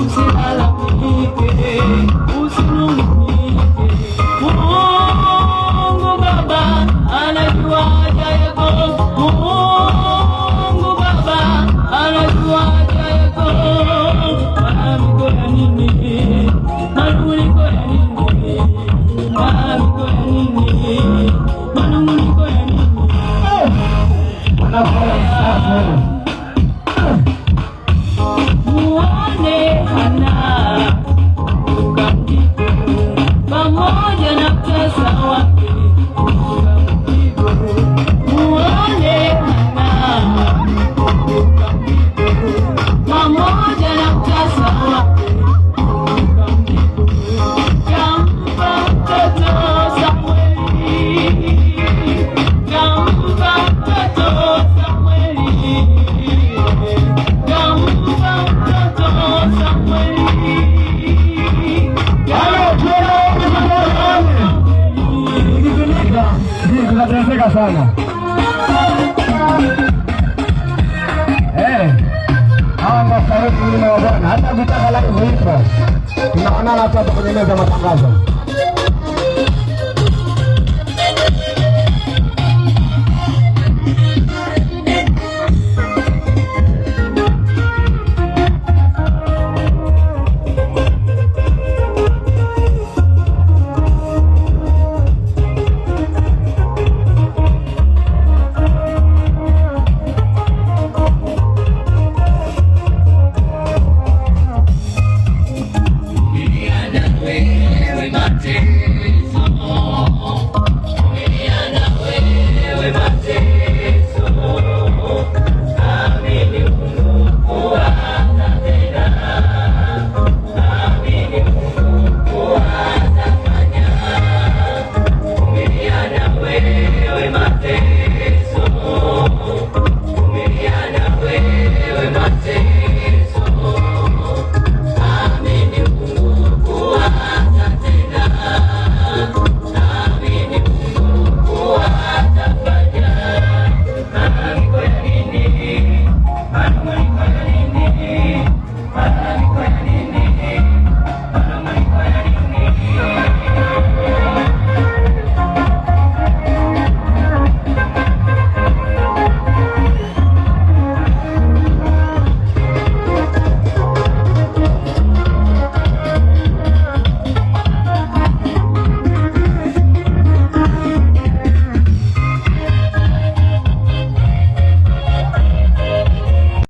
usilalamike, usinung'unike. Mungu Baba anajua haja yako. Mungu Baba anajua haja yako. Malalamiko ya nini? Manung'uniko ya nini? Malalamiko ya nini? Manung'uniko ya nini? Muone Hana ukamjibu, pamoja na mtasa wake ukamjibu. Muone Hana ukamjibu, pamoja na mtasa wake ukamjibu. Kampa mtoto Samweli, kampa mtoto Samweli, kampa mtoto Samweli. Tunateseka sana. Hawa ndio sauti wa Bwana. Hata vitaka live hivyo. Tunaonana hapa kwenye meza matangazo.